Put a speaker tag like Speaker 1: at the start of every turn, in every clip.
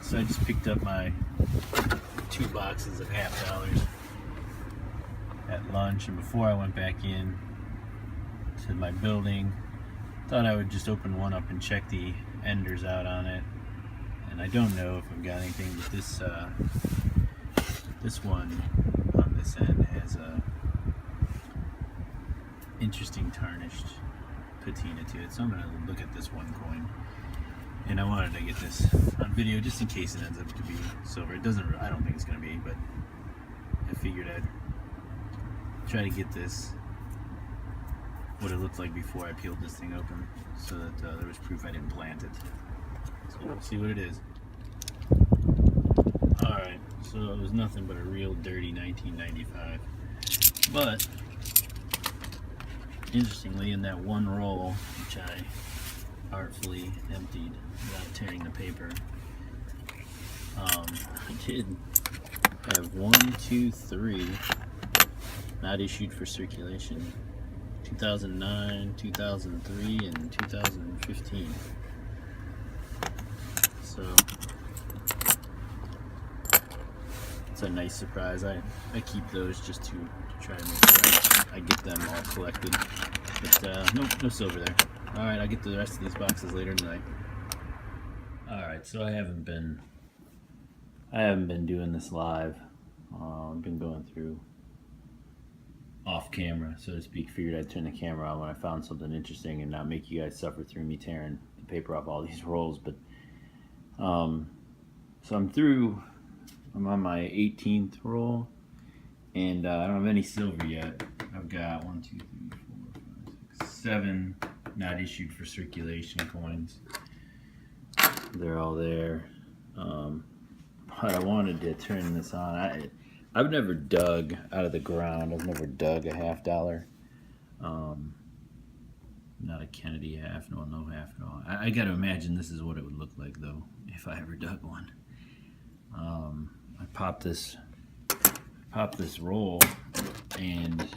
Speaker 1: So I just picked up my 2 boxes of $50 at lunch, and before I went back in to my building, thought I would just open one up and check the enders out on it. And I don't know if I've got anything, but this one on this end has a interesting tarnished patina to it. So I'm gonna look at this one coin, and I wanted to get this on video just in case it ends up to be silver. It doesn't. I don't think it's gonna be, but I figured I'd try to get this what it looked like before I peeled this thing open, so that there was proof I didn't plant it. So we'll see what it is. Alright, so it was nothing but a real dirty 1995. But, interestingly, in that one roll, which I artfully emptied without tearing the paper, I did have 1, 2, 3 not issued for circulation. 2009, 2003, and 2015. So it's a nice surprise. I keep those just to try to make sure I get them all collected. But no silver there. Alright, I'll get to the rest of these boxes later tonight. Alright, so I haven't been doing this live. I've been going through off camera, so to speak. Figured I'd turn the camera on when I found something interesting and not make you guys suffer through me tearing the paper off all these rolls. But so I'm on my 18th roll, and I don't have any silver yet. I've got 1, 2, 3, 4, 5, 6, 7 not issued for circulation coins. They're all there. But I wanted to turn this on. I've never dug out of the ground. I've never dug a $50. Not a Kennedy half, no half at all. I got to imagine this is what it would look like, though, if I ever dug one. I popped this roll, and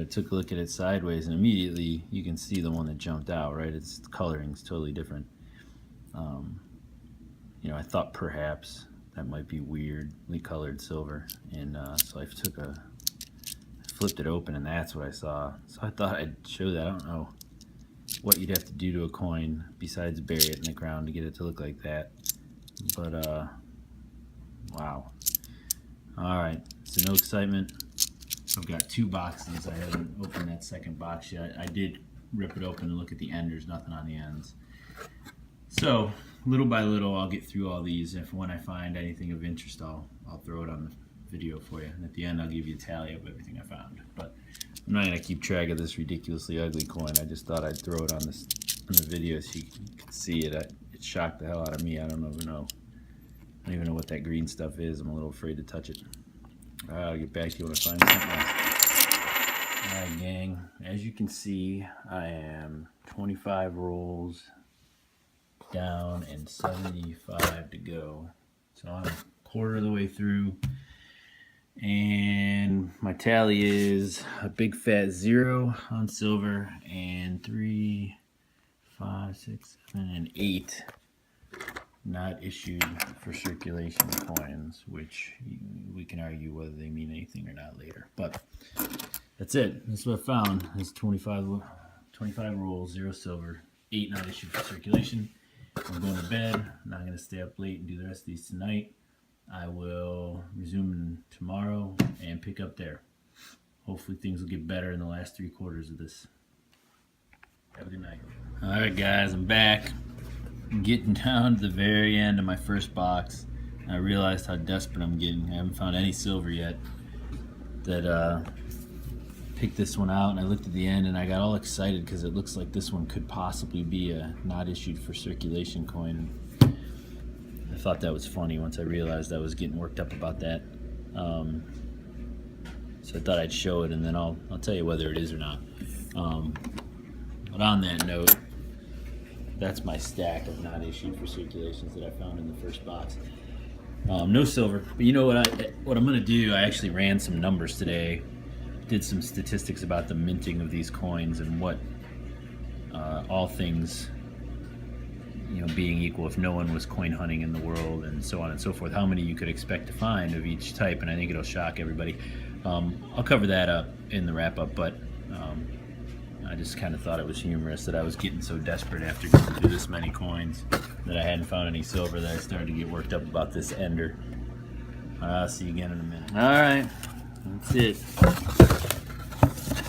Speaker 1: took a look at it sideways, and immediately you can see the one that jumped out. Right, its coloring's totally different. I thought perhaps that might be weirdly colored silver, and so I flipped it open, and that's what I saw. So I thought I'd show that. I don't know what you'd have to do to a coin besides bury it in the ground to get it to look like that, but wow. Alright, so no excitement. I've got 2 boxes. I haven't opened that second box yet. I did rip it open and look at the end. There's nothing on the ends. So little by little, I'll get through all these. If when I find anything of interest, I'll throw it on the video for you. And at the end, I'll give you a tally of everything I found. But I'm not gonna keep track of this ridiculously ugly coin. I just thought I'd throw it on the video so you could see it. It shocked the hell out of me. I don't even know what that green stuff is. I'm a little afraid to touch it. I'll get back to you when I find something else. Alright, gang. As you can see, I am 25 rolls down and 75 to go. So I'm a quarter of the way through, and my tally is a big fat 0 on silver, and 3, 5, 6, 7, and 8 not issued for circulation coins, which we can argue whether they mean anything or not later. But that's it. That's what I found. It's 25 rolls, 0 silver, 8 not issued for circulation. I'm going to bed. I'm not going to stay up late and do the rest of these tonight. I will resume tomorrow and pick up there. Hopefully things will get better in the last 3 quarters of this. Have a good night. Alright guys, I'm back. I'm getting down to the very end of my first box. I realized how desperate I'm getting. I haven't found any silver yet. Picked this one out, and I looked at the end and I got all excited because it looks like this one could possibly be a not issued for circulation coin. I thought that was funny once I realized I was getting worked up about that. So I thought I'd show it, and then I'll tell you whether it is or not. But on that note, that's my stack of not issued for circulations that I found in the first box. No silver, but you know what I'm gonna do? I actually ran some numbers today, did some statistics about the minting of these coins and what all things being equal, if no one was coin hunting in the world and so on and so forth, how many you could expect to find of each type, and I think it'll shock everybody. I'll cover that up in the wrap-up, but I just kind of thought it was humorous that I was getting so desperate after going through this many coins that I hadn't found any silver that I started to get worked up about this ender. I'll see you again in a minute. Alright, that's it.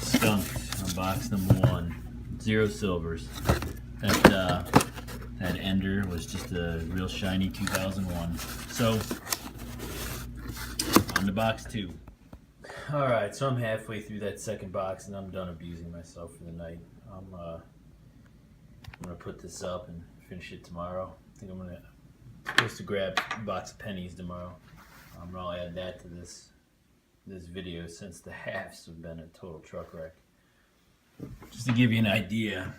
Speaker 1: Skunked on box number 1. 0 silvers. That ender was just a real shiny 2001. So, on to box 2. Alright, so I'm halfway through that second box and I'm done abusing myself for the night. I'm gonna put this up and finish it tomorrow. I think I'm supposed to grab a box of pennies tomorrow. I'll add that to this video since the halves have been a total truck wreck. Just to give you an idea,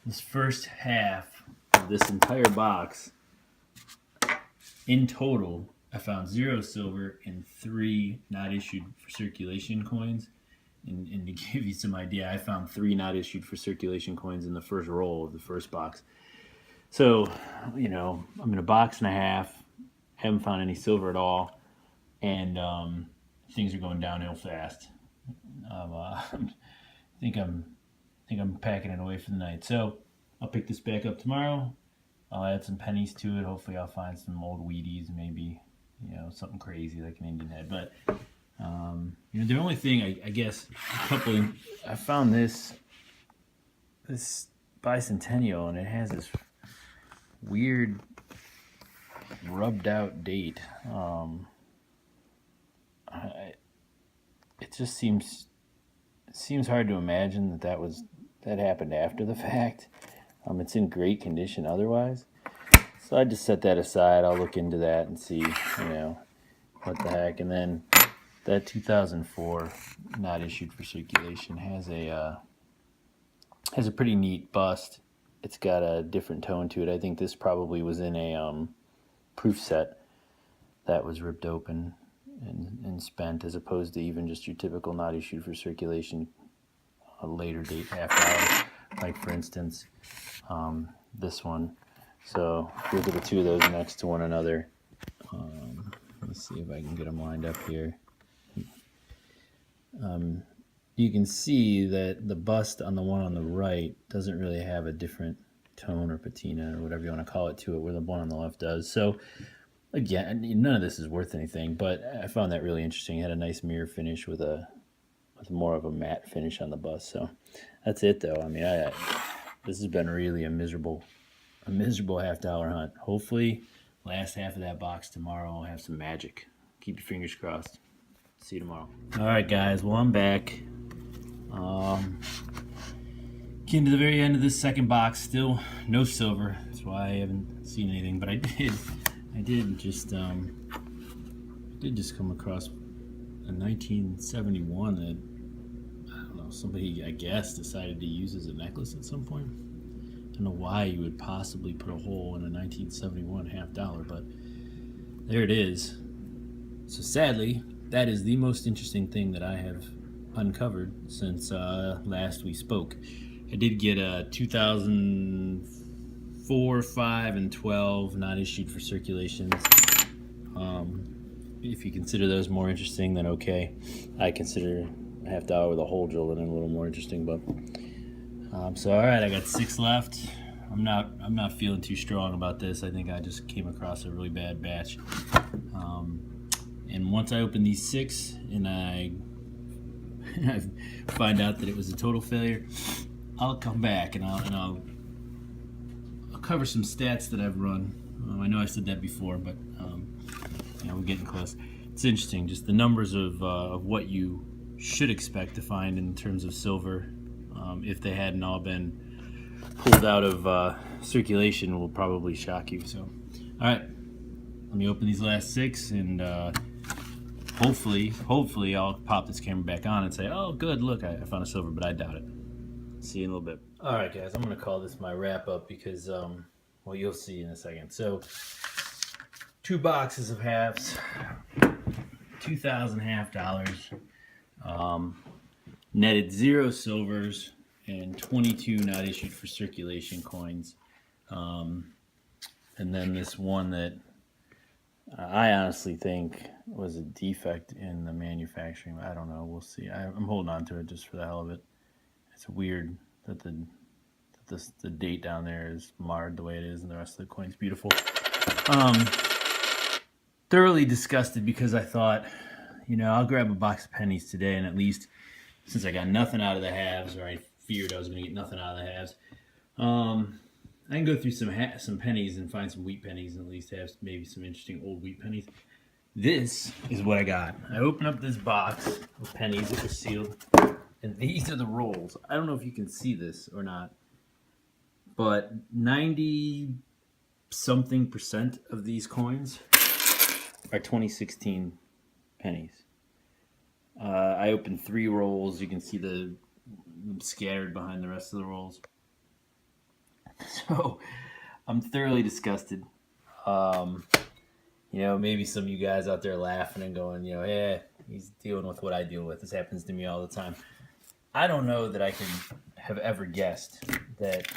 Speaker 1: this first half of this entire box, in total, I found 0 silver and 3 not issued for circulation coins. And to give you some idea, I found 3 not issued for circulation coins in the first roll of the first box. So, I'm in a box and a half, haven't found any silver at all, and things are going downhill fast. I think I'm packing it away for the night. So I'll pick this back up tomorrow. I'll add some pennies to it. Hopefully I'll find some old Wheaties, maybe, something crazy like an Indian head. But the only thing I guess I found this bicentennial, and it has this weird rubbed out date. It just seems hard to imagine that happened after the fact. It's in great condition otherwise, so I just set that aside. I'll look into that and see what the heck. And then that 2004 not issued for circulation has a pretty neat bust. It's got a different tone to it. I think this probably was in a proof set that was ripped open and spent, as opposed to even just your typical not issued for circulation, a later date half hour, like for instance this one. So look at the two of those next to one another. Let me see if I can get them lined up here. You can see that the bust on the one on the right doesn't really have a different tone or patina or whatever you want to call it to it, where the one on the left does. So again, none of this is worth anything, but I found that really interesting. It had a nice mirror finish with more of a matte finish on the bust. So that's it, though. I mean, this has been really a miserable $half hunt. Hopefully, last half of that box tomorrow will have some magic. Keep your fingers crossed. See you tomorrow. All right, guys. Well, I'm back. Getting to the very end of this second box. Still no silver. That's why I haven't seen anything. But I did just come across a 1971 that, I don't know, somebody, I guess, decided to use as a necklace at some point. I don't know why you would possibly put a hole in a 1971 $half, but there it is. So sadly, that is the most interesting thing that I have uncovered since last we spoke. I did get a 2004, 5, and 12 not issued for circulations. If you consider those more interesting, then okay. I consider a $half with a hole drilled in it a little more interesting, but so all right, I got 6 left. I'm not feeling too strong about this. I think I just came across a really bad batch. And once I open these 6 and I find out that it was a total failure, I'll come back and I'll cover some stats that I've run. I know I said that before, but we're getting close. It's interesting, just the numbers of what you should expect to find in terms of silver, if they hadn't all been pulled out of circulation, will probably shock you. So, all right, let me open these last 6, and hopefully I'll pop this camera back on and say, oh, good, look, I found a silver, but I doubt it. See you in a little bit. All right, guys, I'm going to call this my wrap-up because, well, you'll see in a second. So, 2 boxes of halves, 2,000 $half, netted 0 silvers, and 22 not issued for circulation coins. and then this one that I honestly think was a defect in the manufacturing. I don't know. We'll see. I'm holding on to it just for the hell of it. It's weird that the date down there is marred the way it is, and the rest of the coin's beautiful. Thoroughly disgusted because I thought, I'll grab a box of pennies today, and at least since I got nothing out of the halves, or I feared I was going to get nothing out of the halves, I can go through some pennies and find some wheat pennies, and at least have maybe some interesting old wheat pennies. This is what I got. I opened up this box of pennies that were sealed, and these are the rolls. I don't know if you can see this or not, but 90-something% of these coins are 2016 pennies. I opened 3 rolls. You can see them scattered behind the rest of the rolls. So I'm thoroughly disgusted. Maybe some of you guys out there laughing and going, yeah, he's dealing with what I deal with. This happens to me all the time. I don't know that I could have ever guessed that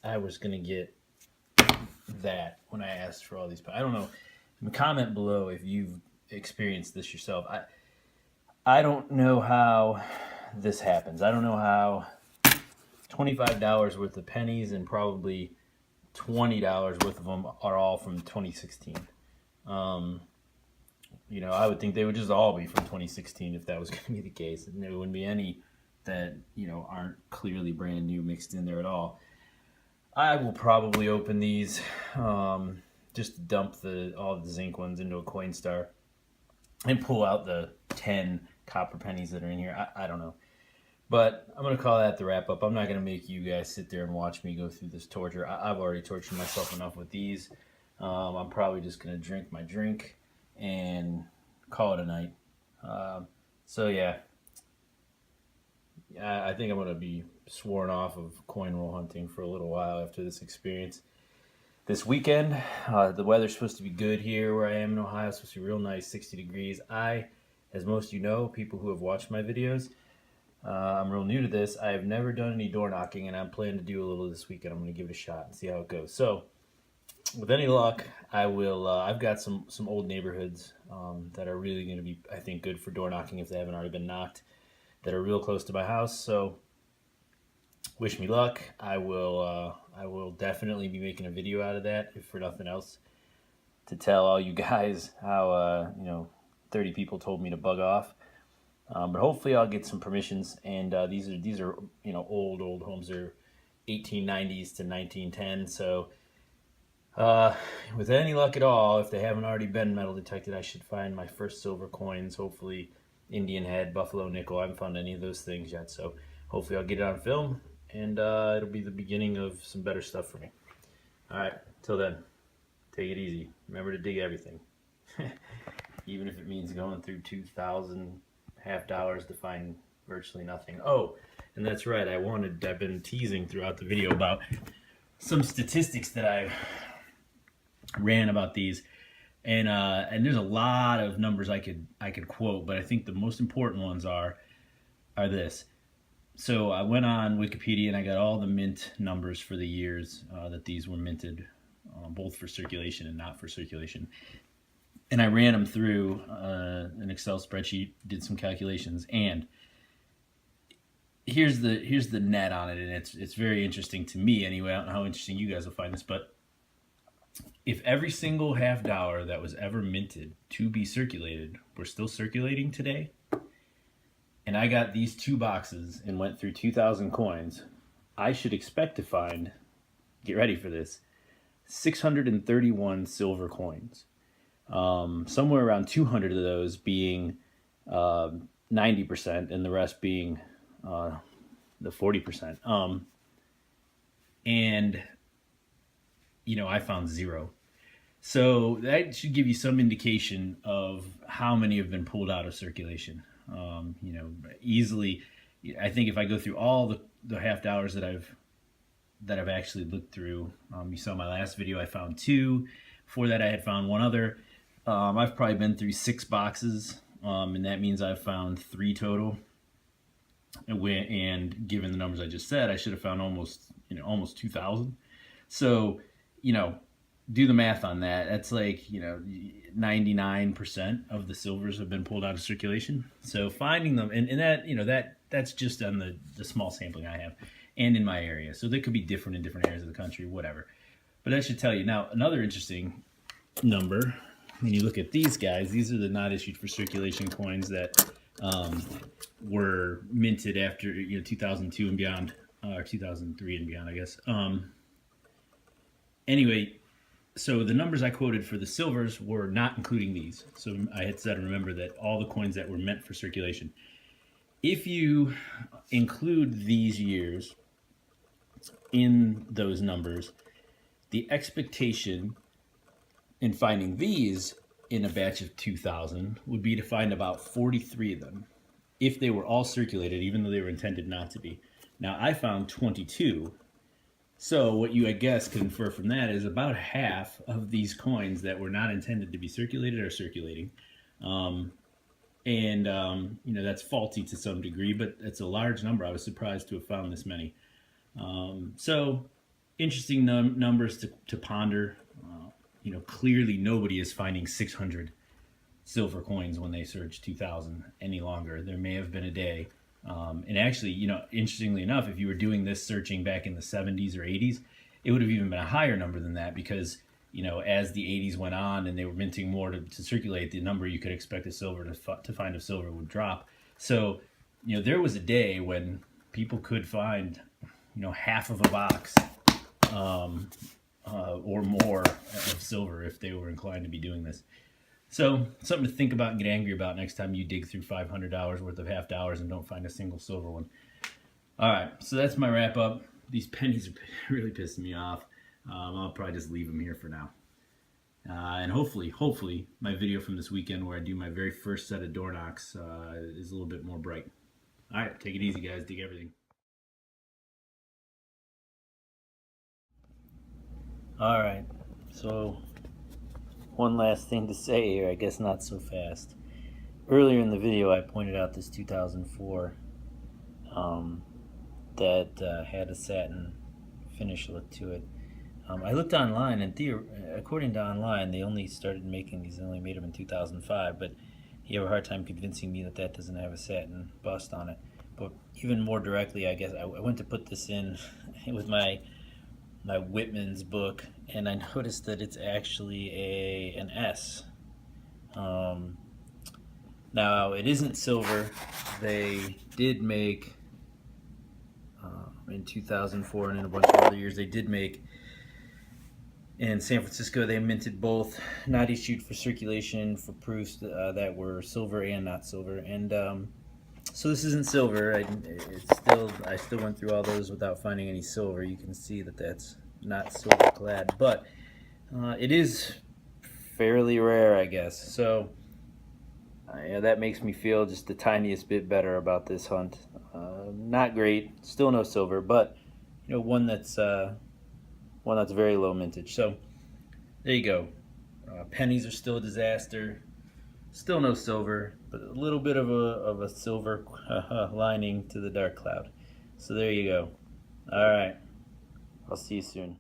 Speaker 1: I was going to get that when I asked for all these. I don't know. Comment below if you've experienced this yourself. I don't know how this happens. I don't know how $25 worth of pennies and probably $20 worth of them are all from 2016. I would think they would just all be from 2016 if that was going to be the case, and there wouldn't be any that aren't clearly brand new mixed in there at all. I will probably open these just to dump all the zinc ones into a Coinstar and pull out the 10 copper pennies that are in here. I don't know. But I'm going to call that the wrap up. I'm not going to make you guys sit there and watch me go through this torture. I've already tortured myself enough with these. I'm probably just going to drink my drink and call it a night. I think I'm going to be sworn off of coin roll hunting for a little while after this experience. This weekend, the weather's supposed to be good here where I am in Ohio. It's supposed to be real nice, 60 degrees. As most of you know, people who have watched my videos, I'm real new to this. I have never done any door knocking, and I'm planning to do a little this weekend. I'm going to give it a shot and see how it goes. So, with any luck, I will. I've got some old neighborhoods that are really going to be, I think, good for door knocking if they haven't already been knocked, that are real close to my house. So, wish me luck. I will definitely be making a video out of that, if for nothing else, to tell all you guys how 30 people told me to bug off. But hopefully I'll get some permissions, and these are old homes. They're 1890s to 1910. So with any luck at all, if they haven't already been metal detected, I should find my first silver coins. Hopefully Indian head, buffalo nickel. I haven't found any of those things yet, so hopefully I'll get it on film, and it'll be the beginning of some better stuff for me. All right, till then, take it easy. Remember to dig everything, even if it means going through 2,000 $half to find virtually nothing. Oh, and that's right. I've been teasing throughout the video about some statistics that I ran about these, and there's a lot of numbers I could quote, but I think the most important ones are this. So I went on Wikipedia and I got all the mint numbers for the years that these were minted, both for circulation and not for circulation. And I ran them through an Excel spreadsheet, did some calculations, and here's the net on it, and it's very interesting to me anyway. I don't know how interesting you guys will find this, but if every single $half that was ever minted to be circulated were still circulating today, and I got these 2 boxes and went through 2,000 coins, I should expect to find, get ready for this, 631 silver coins. Somewhere around 200 of those being 90% and the rest being the 40%. And I found 0. So that should give you some indication of how many have been pulled out of circulation. Easily, I think if I go through all the $half that I've actually looked through, you saw my last video, I found 2. Before that, I had found 1 other. I've probably been through 6 boxes, and that means I've found 3 total. And given the numbers I just said, I should have found almost 2,000. So, do the math on that. That's like, 99% of the silvers have been pulled out of circulation. So finding them, and that's just on the small sampling I have and in my area. So they could be different in different areas of the country, whatever. But that should tell you. Now, another interesting number, when you look at these guys, these are the not issued for circulation coins that were minted after 2002 and beyond, or 2003 and beyond, I guess. Anyway, so the numbers I quoted for the silvers were not including these. So I had said, remember that all the coins that were meant for circulation. If you include these years in those numbers, the expectation in finding these in a batch of 2,000 would be to find about 43 of them if they were all circulated, even though they were intended not to be. Now, I found 22. So what you, I guess, can infer from that is about half of these coins that were not intended to be circulated are circulating. That's faulty to some degree, but it's a large number. I was surprised to have found this many. So interesting numbers to ponder. Clearly nobody is finding 600 silver coins when they search 2,000 any longer. There may have been a day. And actually, interestingly enough, if you were doing this searching back in the 70s or 80s, it would have even been a higher number than that because, as the 80s went on and they were minting more to circulate, the number you could expect a silver to find of silver would drop. So, there was a day when people could find, half of a box or more of silver if they were inclined to be doing this. So something to think about and get angry about next time you dig through $500 worth of half dollars and don't find a single silver one. All right, so that's my wrap up. These pennies are really pissing me off. I'll probably just leave them here for now. And hopefully my video from this weekend where I do my very first set of door knocks is a little bit more bright. All right, take it easy, guys. Dig everything. All right, so one last thing to say here, I guess not so fast. Earlier in the video, I pointed out this 2004 that had a satin finish look to it. I looked online, and according to online, they only started making these. They only made them in 2005, but you have a hard time convincing me that that doesn't have a satin bust on it. But even more directly, I guess I went to put this in with my Whitman's book, and I noticed that it's actually an S. Now, it isn't silver. They did make, in 2004 and in a bunch of other years, they did make, in San Francisco, they minted both, not issued for circulation, for proofs that were silver and not silver. And so this isn't silver. I still went through all those without finding any silver. You can see that that's not silver clad, but it is fairly rare, I guess. So that makes me feel just the tiniest bit better about this hunt. Not great, still no silver, but one that's very low mintage. So there you go. Pennies are still a disaster. Still no silver, but a little bit of a silver lining to the dark cloud. So there you go. All right. I'll see you soon.